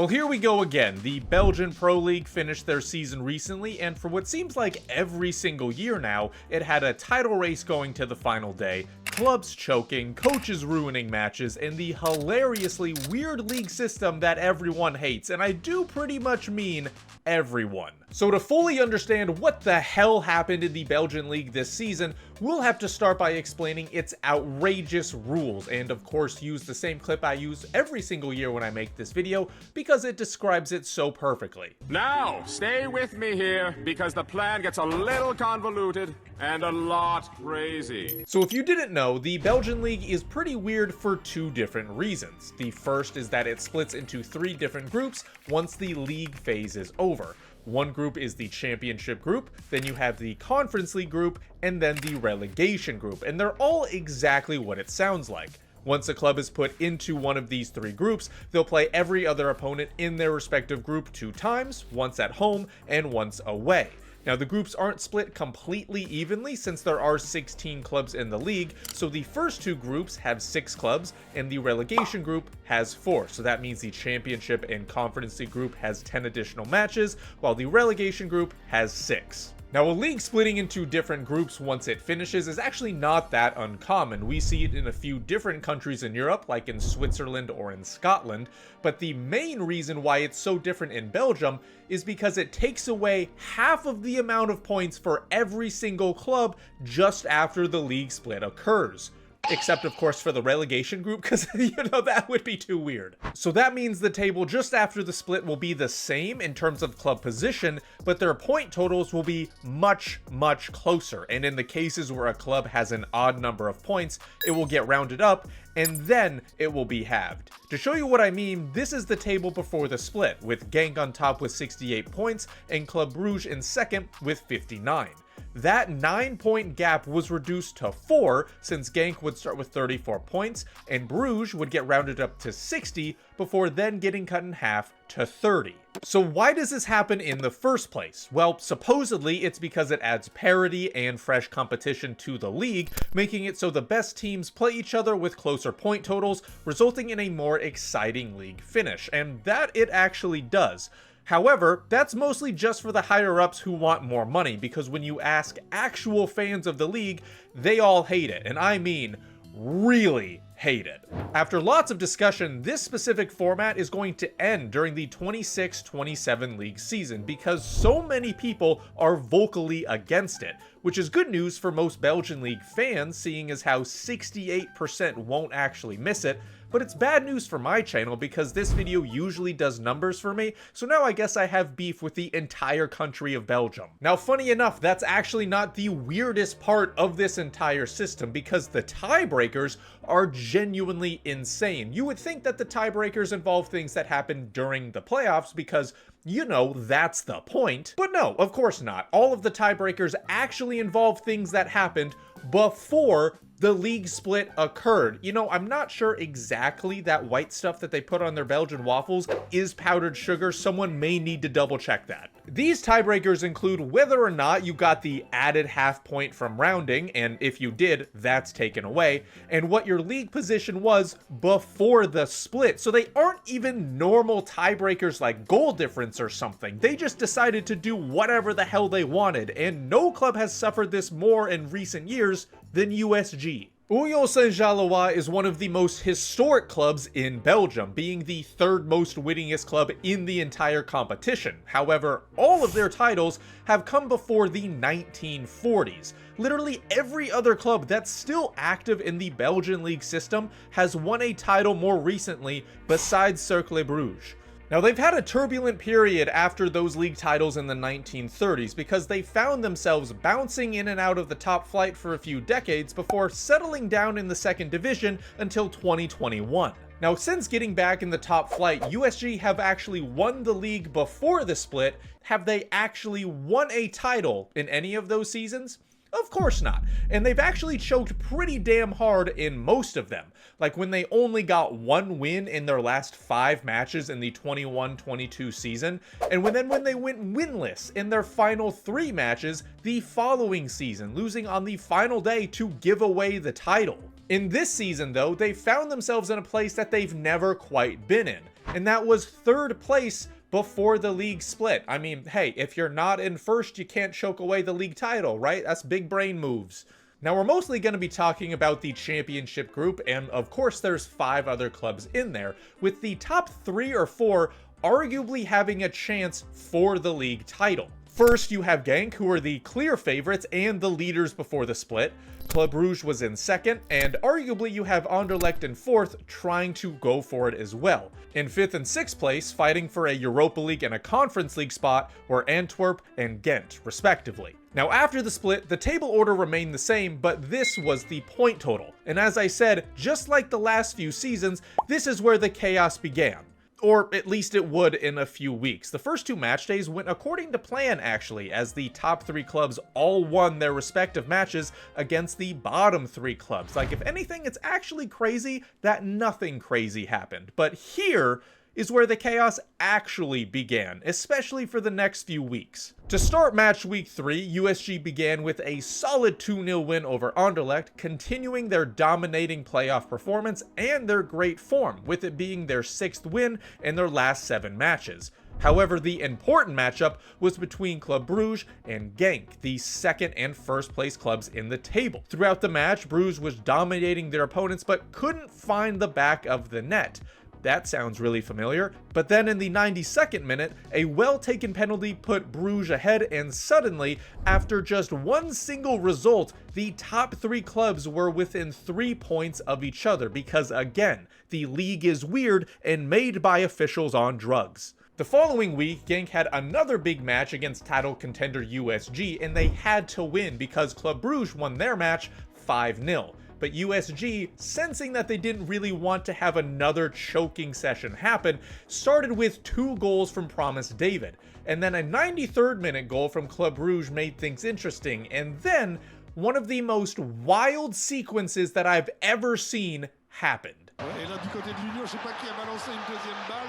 Well, here we go again. The Belgian Pro League finished their season recently, and for what seems like every single year now, it had a title race going to the final day, clubs choking, coaches ruining matches, and the hilariously weird league system that everyone hates, and I do pretty much mean everyone. So to fully understand what the hell happened in the Belgian League this season, we'll have to start by explaining its outrageous rules, and of course use the same clip I use every single year when I make this video, because it describes it so perfectly. Now, stay with me here, because the plan gets a little convoluted and a lot crazy. So if you didn't know, the Belgian League is pretty weird for two different reasons. The first is that it splits into 3 different groups once the league phase is over. One group is the championship group, then you have the conference league group, and then the relegation group, and they're all exactly what it sounds like. Once a club is put into one of these 3 groups, they'll play every other opponent in their respective group 2 times, once at home and once away. Now, the groups aren't split completely evenly since there are 16 clubs in the league, so the first 2 groups have 6 clubs and the relegation group has 4. So that means the championship and conference league group has 10 additional matches, while the relegation group has 6. Now, a league splitting into different groups once it finishes is actually not that uncommon. We see it in a few different countries in Europe, like in Switzerland or in Scotland, but the main reason why it's so different in Belgium is because it takes away half of the amount of points for every single club just after the league split occurs. Except, of course, for the relegation group, because, that would be too weird. So that means the table just after the split will be the same in terms of club position, but their point totals will be much, much closer. And in the cases where a club has an odd number of points, it will get rounded up, and then it will be halved. To show you what I mean, this is the table before the split, with Genk on top with 68 points, and Club Brugge in second with 59. That 9-point gap was reduced to 4 since Genk would start with 34 points and Bruges would get rounded up to 60 before then getting cut in half to 30. So why does this happen in the first place? Well, supposedly it's because it adds parity and fresh competition to the league, making it so the best teams play each other with closer point totals, resulting in a more exciting league finish, and that it actually does. However, that's mostly just for the higher-ups who want more money, because when you ask actual fans of the league, they all hate it, and I mean really hate it. After lots of discussion, this specific format is going to end during the 26-27 league season because so many people are vocally against it, which is good news for most Belgian league fans, seeing as how 68% won't actually miss it, but it's bad news for my channel because this video usually does numbers for me, so now I guess I have beef with the entire country of Belgium. Now, funny enough, that's actually not the weirdest part of this entire system because the tiebreakers are genuinely insane. You would think that the tiebreakers involve things that happen during the playoffs because, that's the point. But no, of course not. All of the tiebreakers actually involve things that happened before the league split occurred. I'm not sure exactly that white stuff that they put on their Belgian waffles is powdered sugar. Someone may need to double check that. These tiebreakers include whether or not you got the added half point from rounding, and if you did, that's taken away, and what your league position was before the split. So they aren't even normal tiebreakers like goal difference or something. They just decided to do whatever the hell they wanted, and no club has suffered this more in recent years than USG. Union Saint-Gilloise is one of the most historic clubs in Belgium, being the 3rd most winningest club in the entire competition. However, all of their titles have come before the 1940s. Literally every other club that's still active in the Belgian league system has won a title more recently besides Cercle Bruges. Now, they've had a turbulent period after those league titles in the 1930s because they found themselves bouncing in and out of the top flight for a few decades before settling down in the 2nd division until 2021. Now, since getting back in the top flight, USG have actually won the league before the split. Have they actually won a title in any of those seasons? Of course not. And they've actually choked pretty damn hard in most of them. Like when they only got 1 win in their last 5 matches in the 21-22 season, and when they went winless in their final 3 matches the following season, losing on the final day to give away the title. In this season, though, they found themselves in a place that they've never quite been in. and that was 3rd place before the league split. I mean, hey, if you're not in first, you can't choke away the league title, right? That's big brain moves. Now, we're mostly going to be talking about the championship group, and of course there's 5 other clubs in there, with the top 3 or 4 arguably having a chance for the league title. First, you have Genk, who are the clear favorites and the leaders before the split. Club Brugge was in 2nd, and arguably you have Anderlecht in 4th trying to go for it as well. In 5th and 6th place, fighting for a Europa League and a Conference League spot, were Antwerp and Ghent, respectively. Now, after the split, the table order remained the same, but this was the point total. And as I said, just like the last few seasons, this is where the chaos began. Or at least it would in a few weeks. The first 2 match days went according to plan, actually, as the top 3 clubs all won their respective matches against the bottom 3 clubs. Like, if anything, it's actually crazy that nothing crazy happened. But here is where the chaos actually began, especially for the next few weeks. To start match week 3, USG began with a solid 2-0 win over Anderlecht, continuing their dominating playoff performance and their great form, with it being their 6th win in their last 7 matches. However, the important matchup was between Club Brugge and Genk, the 2nd and 1st place clubs in the table. Throughout the match, Brugge was dominating their opponents but couldn't find the back of the net. That sounds really familiar. But then in the 92nd minute, a well-taken penalty put Brugge ahead, and suddenly, after just one single result, the top 3 clubs were within 3 points of each other because, again, the league is weird and made by officials on drugs. The following week, Genk had another big match against title contender USG, and they had to win because Club Brugge won their match 5-0. But USG, sensing that they didn't really want to have another choking session happen, started with 2 goals from Promise David. And then a 93rd minute goal from Club Brugge made things interesting. And then, one of the most wild sequences that I've ever seen happened. Et là, du côté de l'Union, je sais pas qui a balancé une deuxième balle.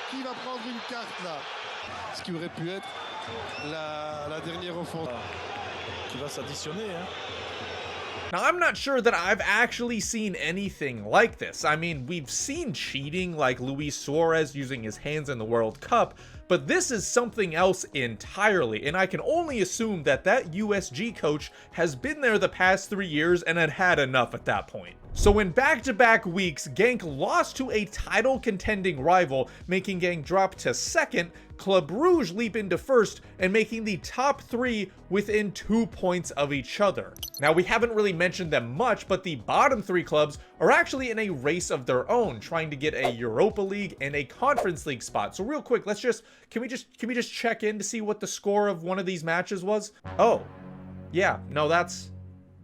Qui va prendre une carte là? Ce qui aurait pu être la dernière offense. Qui va s'additionner, hein? Now, I'm not sure that I've actually seen anything like this. I mean, we've seen cheating like Luis Suarez using his hands in the World Cup, but this is something else entirely, and I can only assume that that USG coach has been there the past 3 years and had had enough at that point. So in back-to-back weeks, Genk lost to a title-contending rival, making Genk drop to 2nd, Club Brugge leap into 1st, and making the top 3 within 2 points of each other. Now, we haven't really mentioned them much, but the bottom 3 clubs are actually in a race of their own, trying to get a Europa League and a Conference League spot. So real quick, can we just check in to see what the score of one of these matches was? Oh, yeah, no, that's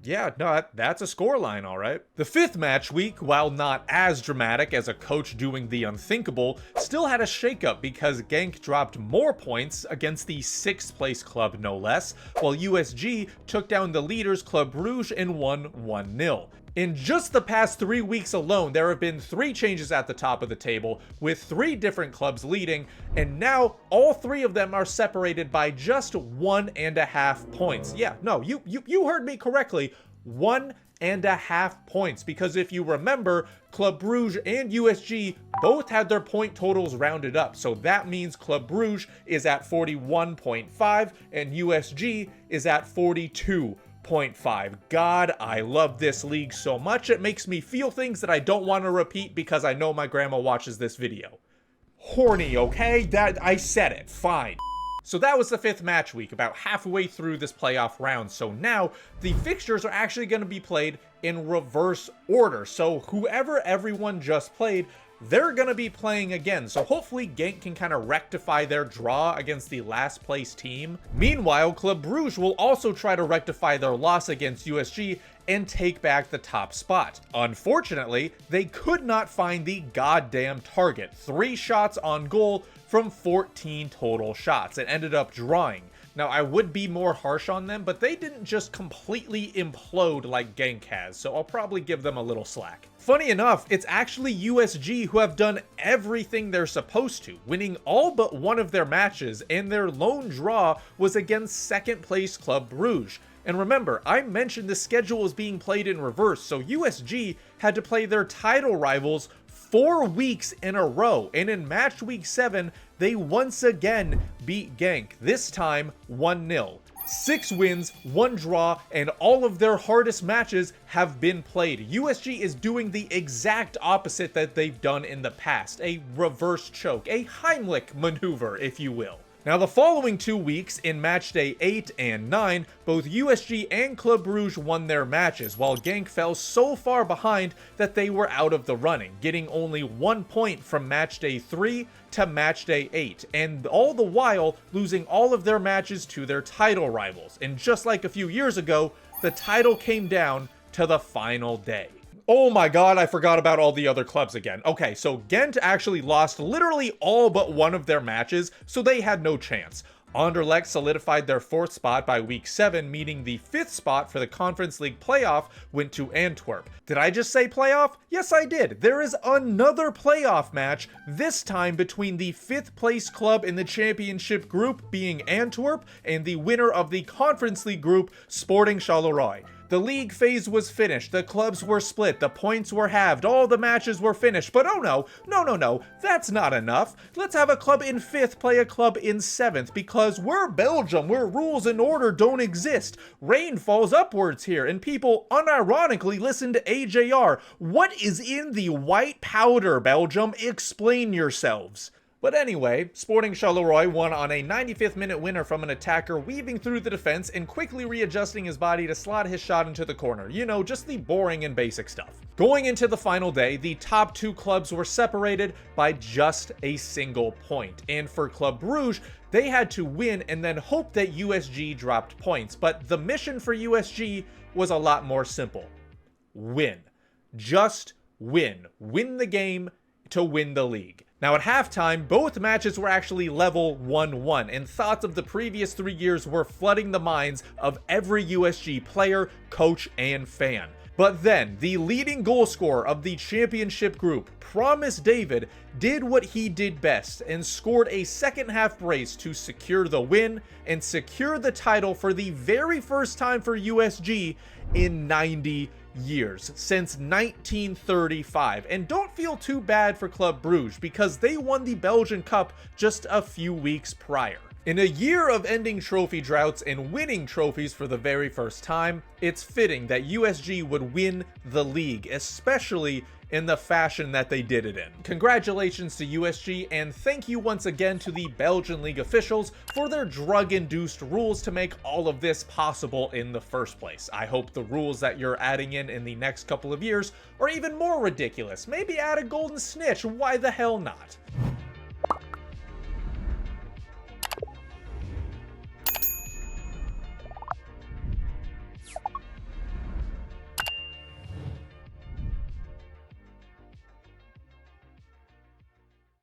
a scoreline, all right. The 5th match week, while not as dramatic as a coach doing the unthinkable, still had a shakeup because Genk dropped more points against the 6th place club, no less, while USG took down the leaders Club Brugge and won 1-0. In just the past 3 weeks alone, there have been 3 changes at the top of the table, with 3 different clubs leading, and now all 3 of them are separated by just 1.5 points. Yeah, no, you heard me correctly, 1.5 points, because if you remember, Club Brugge and USG both had their point totals rounded up, so that means Club Brugge is at 41.5 and USG is at 42.5. God, I love this league so much. It makes me feel things that I don't want to repeat because I know my grandma watches this video. Horny, okay? I said it. Fine. So that was the 5th match week, about halfway through this playoff round. So now the fixtures are actually going to be played in reverse order. So whoever everyone just played, they're going to be playing again, so hopefully Genk can kind of rectify their draw against the last place team. Meanwhile, Club Brugge will also try to rectify their loss against USG and take back the top spot. Unfortunately, they could not find the goddamn target. 3 shots on goal from 14 total shots. It ended up drawing. Now, I would be more harsh on them, but they didn't just completely implode like Genk has, so I'll probably give them a little slack. Funny enough, it's actually USG who have done everything they're supposed to, winning all but one of their matches, and their lone draw was against 2nd place Club Brugge. And remember, I mentioned the schedule was being played in reverse, so USG had to play their title rivals 4 weeks in a row, and in match week 7, they once again beat Genk, this time 1-0. 6 wins, 1 draw, and all of their hardest matches have been played. USG is doing the exact opposite that they've done in the past, a reverse choke, a Heimlich maneuver, if you will. Now, the following 2 weeks, in matchday 8 and 9, both USG and Club Brugge won their matches, while Genk fell so far behind that they were out of the running, getting only 1 point from matchday 3 to matchday 8, and all the while losing all of their matches to their title rivals. And just like a few years ago, the title came down to the final day. Oh my god, I forgot about all the other clubs again. Okay, so Ghent actually lost literally all but one of their matches, so they had no chance. Anderlecht solidified their 4th spot by week 7, meaning the 5th spot for the Conference League playoff went to Antwerp. Did I just say playoff? Yes, I did. There is another playoff match, this time between the 5th place club in the championship group, being Antwerp, and the winner of the Conference League group, Sporting Charleroi. The league phase was finished, the clubs were split, the points were halved, all the matches were finished, but oh no, that's not enough. Let's have a club in 5th play a club in 7th, because we're Belgium, where rules and order don't exist. Rain falls upwards here, and people unironically listen to AJR. What is in the white powder, Belgium? Explain yourselves. But anyway, Sporting Charleroi won on a 95th minute winner from an attacker weaving through the defense and quickly readjusting his body to slot his shot into the corner. You know, just the boring and basic stuff. Going into the final day, the top 2 clubs were separated by just a single point. And for Club Brugge, they had to win and then hope that USG dropped points. But the mission for USG was a lot more simple. Win. Just win. Win the game to win the league. Now, at halftime, both matches were actually level 1-1, and thoughts of the previous 3 years were flooding the minds of every USG player, coach, and fan. But then, the leading goal scorer of the championship group, Promise David, did what he did best and scored a second half brace to secure the win and secure the title for the very first time for USG in 90 years, since 1935. And don't feel too bad for Club Brugge, because they won the Belgian Cup just a few weeks prior. In a year of ending trophy droughts and winning trophies for the very first time, it's fitting that USG would win the league, especially in the fashion that they did it in. Congratulations to USG, and thank you once again to the Belgian League officials for their drug-induced rules to make all of this possible in the first place. I hope the rules that you're adding in the next couple of years are even more ridiculous. Maybe add a golden snitch, why the hell not?